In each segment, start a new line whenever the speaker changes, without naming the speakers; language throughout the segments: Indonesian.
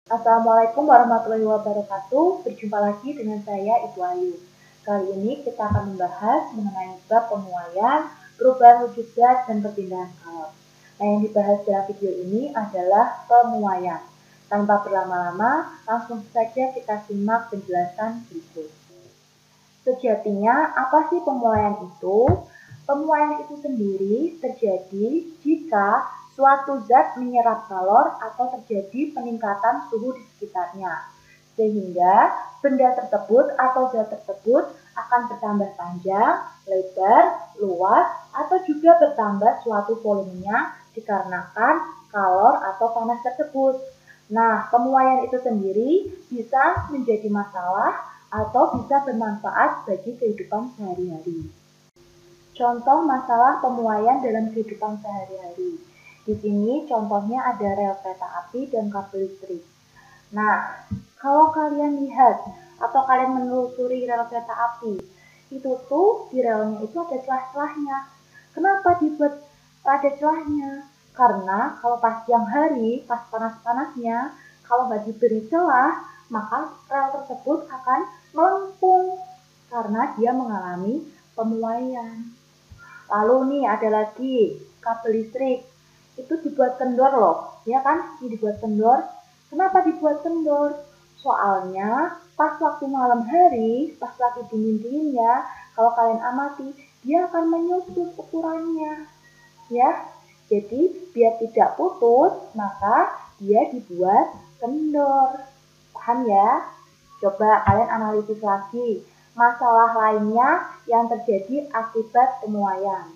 Assalamualaikum warahmatullahi wabarakatuh. Berjumpa lagi dengan saya Ibu Ayu. Kali ini kita akan membahas mengenai bab penguaian, perubahan wujud zat, dan perpindahan kalor. Nah, yang dibahas dalam video ini adalah penguaian. Tanpa berlama-lama, langsung saja kita simak penjelasan berikut. Sejatinya, apa sih penguaian itu? Penguaian itu sendiri terjadi jika suatu zat menyerap kalor atau terjadi peningkatan suhu di sekitarnya, sehingga benda tersebut atau zat tersebut akan bertambah panjang, lebar, luas, atau juga bertambah suatu volumenya dikarenakan kalor atau panas tersebut. Nah, penguaian itu sendiri bisa menjadi masalah atau bisa bermanfaat bagi kehidupan sehari-hari. Contoh masalah pemuaian dalam kehidupan sehari-hari. Di sini contohnya ada rel kereta api dan kabel listrik. Nah, kalau kalian lihat atau kalian menelusuri rel kereta api, itu tuh di relnya itu ada celah-celahnya. Kenapa dibuat ada celahnya? Karena kalau pas siang hari, pas panas-panasnya, kalau nggak diberi celah, maka rel tersebut akan melengkung karena dia mengalami pemuaian. Lalu nih ada lagi kabel listrik, itu dibuat kendor loh, ya kan? Ini dibuat kendor. Kenapa dibuat kendor? Soalnya pas waktu malam hari, pas lagi dingin-dinginnya, kalau kalian amati, dia akan menyusut ukurannya, ya. Jadi biar tidak putus, maka dia dibuat kendor. Paham ya? Coba kalian analisis lagi masalah lainnya yang terjadi akibat pemuaian.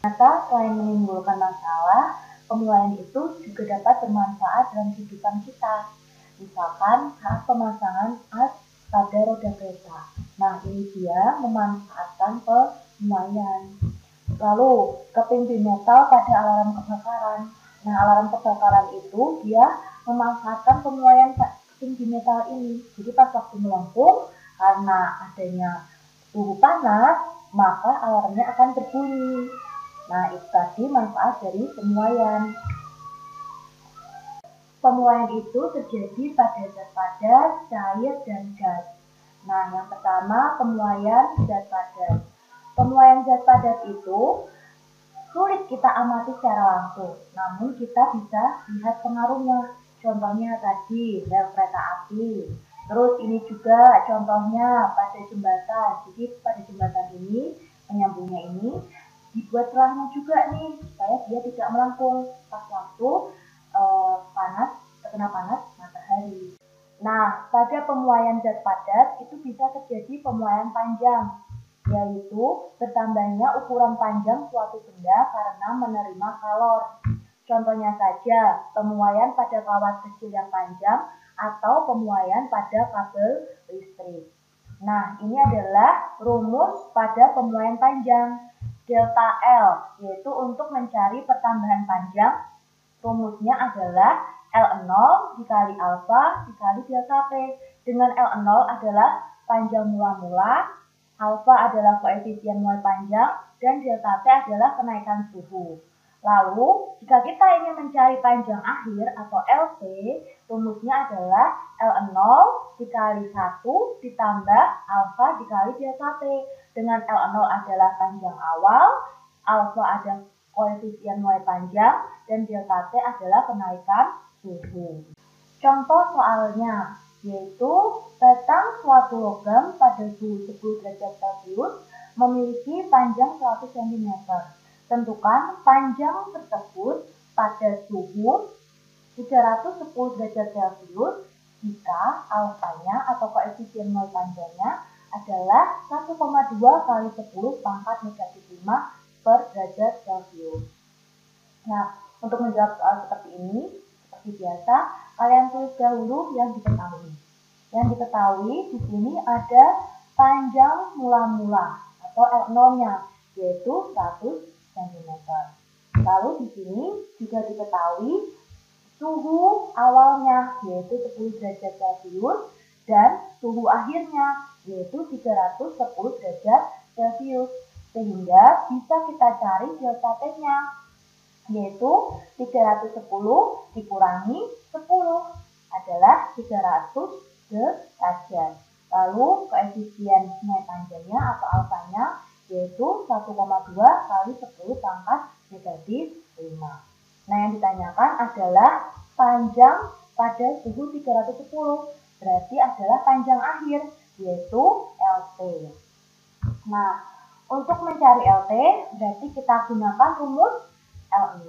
Ternyata selain menimbulkan masalah, pemuaian itu juga dapat bermanfaat dalam kehidupan kita. Misalkan saat pemasangan as pada roda kereta. Nah, ini dia memanfaatkan pemuaian. Lalu, keping bimetal pada alarm kebakaran. Nah, alarm kebakaran itu dia memanfaatkan pemuaian keping bimetal ini. Jadi pas waktu melengkung, karena adanya suhu panas, maka alarmnya akan berbunyi. Nah, itu tadi manfaat dari pemuaian. Pemuaian itu terjadi pada zat padat, cair, dan gas. Nah, yang pertama pemuaian zat padat. Pemuaian zat padat itu sulit kita amati secara langsung, namun kita bisa lihat pengaruhnya. Contohnya tadi rel kereta api. Terus ini juga contohnya pada jembatan. Jadi pada jembatan ini, penyambungnya ini dibuat celahnya juga nih supaya dia tidak melengkung pas waktu terkena panas matahari. Nah, pada pemuaian zat padat itu bisa terjadi pemuaian panjang, yaitu bertambahnya ukuran panjang suatu benda karena menerima kalor. Contohnya saja, pemuaian pada kawat kecil yang panjang atau pemuaian pada kabel listrik. Nah, ini adalah rumus pada pemuaian panjang. Delta L, yaitu untuk mencari pertambahan panjang, rumusnya adalah L0 dikali alfa dikali delta T. Dengan L0 adalah panjang mula-mula, alfa adalah koefisien mulai panjang, dan delta T adalah kenaikan suhu. Lalu, jika kita ingin mencari panjang akhir atau LP, rumusnya adalah L0 dikali 1 ditambah alfa dikali delta T. Dengan L0 adalah panjang awal, alfa adalah koefisien mulai panjang, dan delta T adalah kenaikan suhu. Contoh soalnya, yaitu batang suatu logam pada suhu 10 derajat Celcius memiliki panjang 100 cm. Tentukan panjang tersebut pada suhu 310 derajat Celcius jika alfanya atau koefisien mulai panjangnya adalah 1,2 kali 10 pangkat negatif 5 per derajat Celcius. Nah, untuk menjawab soal seperti ini, seperti biasa, kalian tulis dahulu yang diketahui. Yang diketahui di sini ada panjang mula-mula atau L0-nya, yaitu 100 cm. Lalu di sini juga diketahui suhu awalnya, yaitu 10 derajat Celcius, dan suhu akhirnya, yaitu 310 derajat Celcius. Sehingga bisa kita cari delta T-nya, yaitu 310 dikurangi 10. adalah 300 derajat. Lalu koefisien muai panjangnya atau alfanya yaitu 1,2 kali 10 pangkat negatif 5. Nah, yang ditanyakan adalah panjang pada suhu 310, berarti adalah panjang akhir, yaitu LT. Nah, untuk mencari LT, berarti kita gunakan rumus L0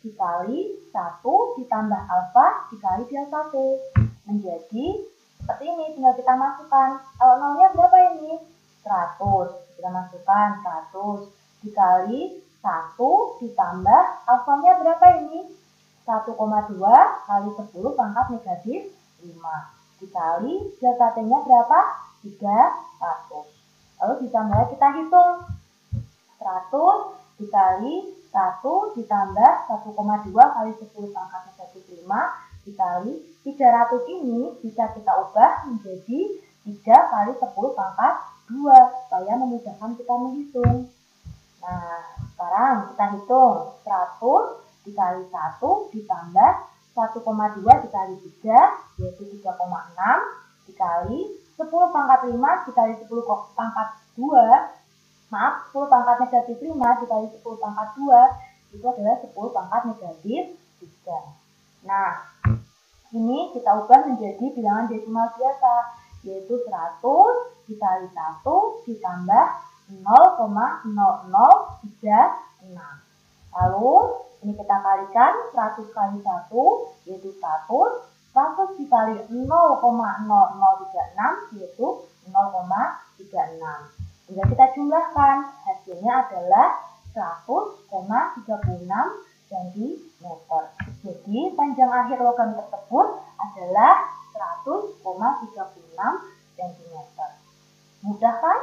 dikali 1 ditambah alfa dikali delta T. Menjadi seperti ini, tinggal kita masukkan. L0-nya berapa ini? 100. Kita masukkan 100 dikali 1 ditambah alfanya berapa ini? 1,2 kali 10 pangkat negatif 5 dikali delta T-nya berapa? 300. Lalu ditambah, kita hitung 100 dikali 1 ditambah 1,2 kali 10 pangkat negatif 5 dikali 300 ini bisa kita ubah menjadi 3 kali 10 pangkat 2 supaya memudahkan kita menghitung. Nah, sekarang kita hitung 100 dikali 1 ditambah 1,2 dikali 3 yaitu 3,6 dikali 10 pangkat 5 dikali 10 pangkat 2, maaf, 10 pangkat negatif 5 dikali 10 pangkat 2 itu adalah 10 pangkat negatif 3. Nah, ini kita ubah menjadi bilangan desimal biasa, yaitu 100 dikali 1 ditambah 0,0036. Lalu, ini kita kalikan 100 kali 1 yaitu 100, 100 dikali 0,0036 yaitu 0,36. Tinggal kita jumlahkan, hasilnya adalah 100,36 cm. Jadi panjang akhir logam tersebut adalah 100,36 cm. Mudah kan?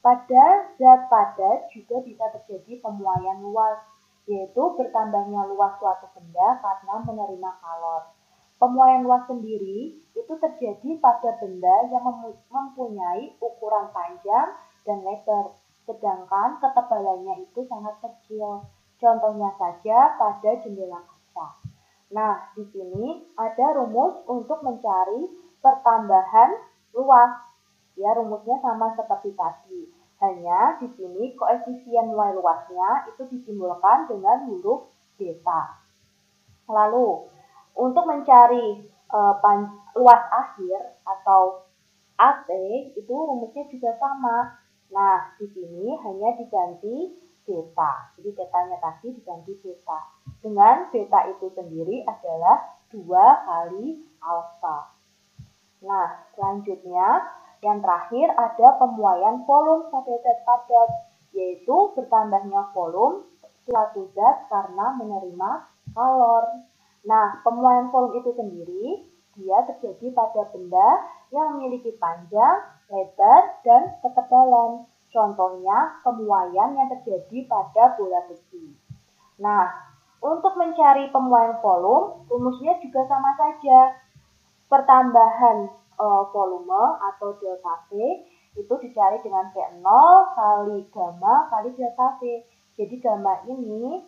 Pada zat padat juga bisa terjadi pemuaian luas, yaitu bertambahnya luas suatu benda karena menerima kalor. Pemuaian luas sendiri itu terjadi pada benda yang mempunyai ukuran panjang dan lebar, sedangkan ketebalannya itu sangat kecil. Contohnya saja pada jendela kaca. Nah, di sini ada rumus untuk mencari pertambahan luas. Ya, rumusnya sama seperti tadi. Hanya di sini koefisien Y luasnya itu disimbolkan dengan huruf beta. Lalu, untuk mencari luas akhir atau AT itu rumusnya juga sama. Nah, di sini hanya diganti beta. Jadi betanya tadi diganti beta. Dengan beta itu sendiri adalah 2 kali alfa. Nah, selanjutnya yang terakhir ada pemuaian volume pada zat padat, yaitu bertambahnya volume suatu zat karena menerima kalor. Nah, pemuaian volume itu sendiri dia terjadi pada benda yang memiliki panjang, lebar, dan ketebalan. Contohnya pemuaian yang terjadi pada bola besi. Nah, untuk mencari pemuaian volume, rumusnya juga sama saja. Pertambahan volume atau delta V itu dicari dengan V0 kali gamma kali delta V. Jadi gamma ini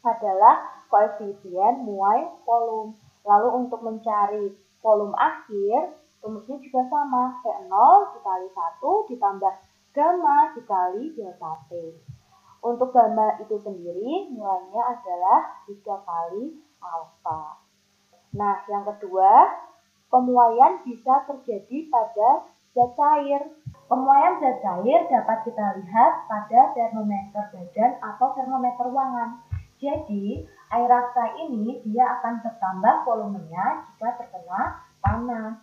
adalah koefisien muai volume. Lalu untuk mencari volume akhir, rumusnya juga sama. V0 dikali 1 ditambah gamma dikali delta T. Untuk gamma itu sendiri nilainya adalah 3 kali alfa. Nah, yang kedua, pemuaian bisa terjadi pada zat cair. Pemuaian zat cair dapat kita lihat pada termometer badan atau termometer ruangan. Jadi, air raksa ini dia akan bertambah volumenya jika terkena panas.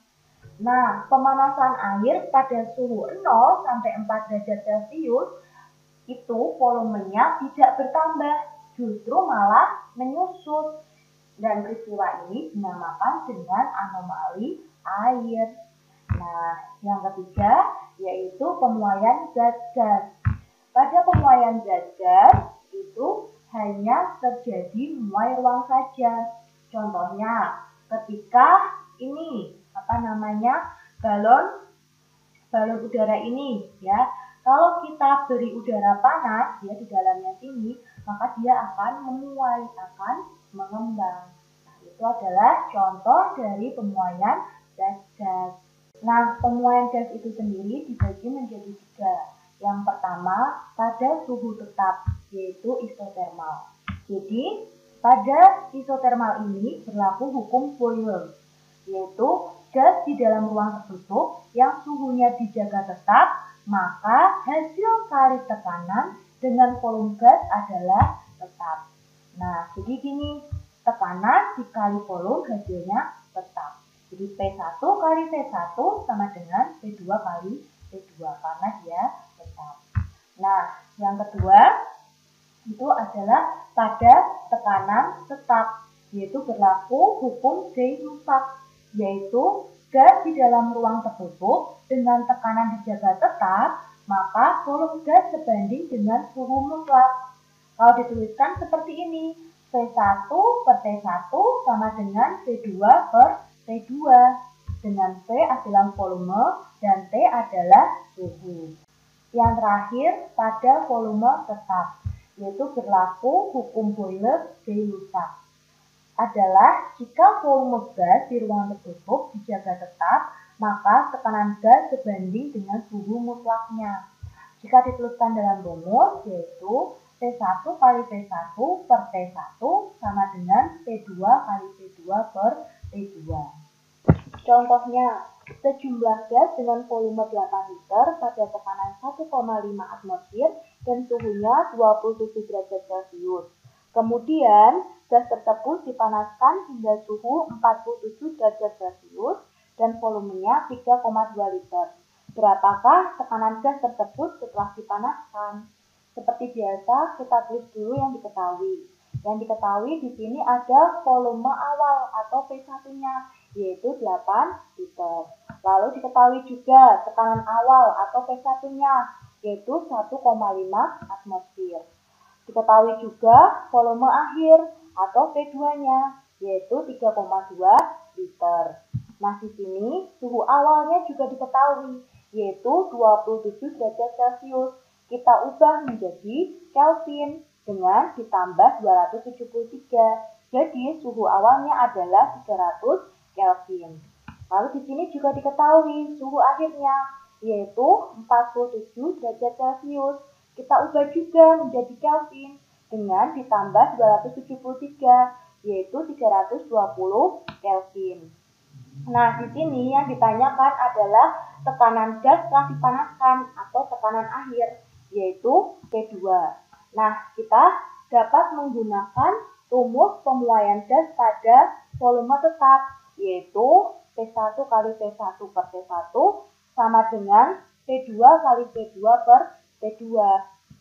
Nah, pemanasan air pada suhu 0 sampai 4 derajat Celcius itu volumenya tidak bertambah, justru malah menyusut. Dan peristiwa ini dinamakan dengan anomali air. Nah, yang ketiga yaitu pemuaian zat gas. Pada pemuaian zat gas itu hanya terjadi muai ruang saja. Contohnya, ketika ini balon udara ini ya, kalau kita beri udara panas ya di dalamnya sini, maka dia akan memuai, akan mengembang. Nah, Itu adalah contoh dari pemuaian gas. Nah, pemuaian gas itu sendiri dibagi menjadi 3. Yang pertama, pada suhu tetap, yaitu isotermal. Jadi, pada isotermal ini berlaku hukum Boyle, yaitu gas di dalam ruang tertutup yang suhunya dijaga tetap, maka hasil kali tekanan dengan volume gas adalah tetap. Nah, jadi gini, tekanan dikali volume hasilnya tetap. Jadi P1 kali V1 sama dengan P2 kali P2 karena dia tetap. Nah, yang kedua itu adalah pada tekanan tetap, yaitu berlaku hukum Gay-Lussac, yaitu gas di dalam ruang tertutup dengan tekanan dijaga tetap, maka volume gas sebanding dengan suhu mutlak. Kalau dituliskan seperti ini, P1 per T1 sama dengan P2 per T2, dengan P adalah volume dan T adalah suhu. Yang terakhir pada volume tetap, yaitu berlaku hukum Boyle-Gay-Lussac, adalah jika volume gas di ruang tertutup dijaga tetap, maka tekanan gas sebanding dengan suhu mutlaknya. Jika dituliskan dalam rumus, yaitu T1 kali T1 per T1 sama dengan T2 kali T2 per T2. Contohnya, sejumlah gas dengan volume 8 liter pada tekanan 1,5 atmosfer dan suhunya 27 derajat Celcius. Kemudian, gas tersebut dipanaskan hingga suhu 47 derajat Celcius dan volumenya 3,2 liter. Berapakah tekanan gas tersebut setelah dipanaskan? Seperti biasa, kita tulis dulu yang diketahui. Yang diketahui di sini ada volume awal atau P1-nya, yaitu 8 liter. Lalu diketahui juga tekanan awal atau P1-nya, yaitu 1,5 atmosfer. Diketahui juga volume akhir atau P2-nya, yaitu 3,2 liter. Nah, di sini suhu awalnya juga diketahui, yaitu 27 derajat Celcius. Kita ubah menjadi Kelvin dengan ditambah 273. Jadi, suhu awalnya adalah 300 Kelvin. Lalu di sini juga diketahui suhu akhirnya, yaitu 47 derajat Celcius. Kita ubah juga menjadi Kelvin dengan ditambah 273, yaitu 320 Kelvin. Nah, di sini yang ditanyakan adalah tekanan gas setelah dipanaskan atau tekanan akhir, yaitu P2. Nah, kita dapat menggunakan rumus pemuaian gas pada volume tetap, yaitu P1 kali P1 per T1 sama dengan P2 kali P2 per T2.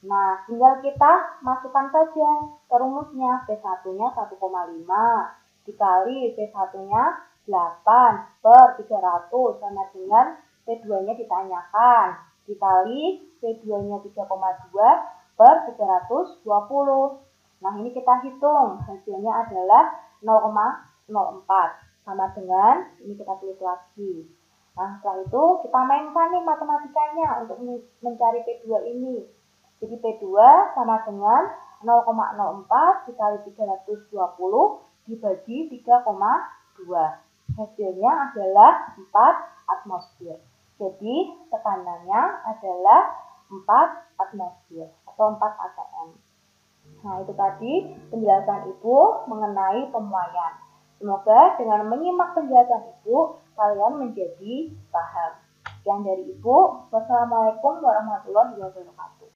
Nah, tinggal kita masukkan saja ke rumusnya. P1-nya 1,5 dikali P1-nya 8 per 300 sama dengan P2-nya ditanyakan, dikali P2-nya 3,2 per 320. Nah, ini kita hitung, hasilnya adalah 0,04. Sama dengan, ini kita tulis lagi. Nah, setelah itu kita mainkan nih matematikanya untuk mencari P2 ini. Jadi P2 sama dengan 0,04 dikali 320 dibagi 3,2. Hasilnya adalah 4 atmosfer. Jadi tekanannya adalah 4 atmosfer atau 4 atm. Nah, itu tadi penjelasan Ibu mengenai pemuaian. Semoga dengan menyimak penjelasan Ibu, kalian menjadi paham. Sekian dari Ibu. Wassalamualaikum warahmatullahi wabarakatuh.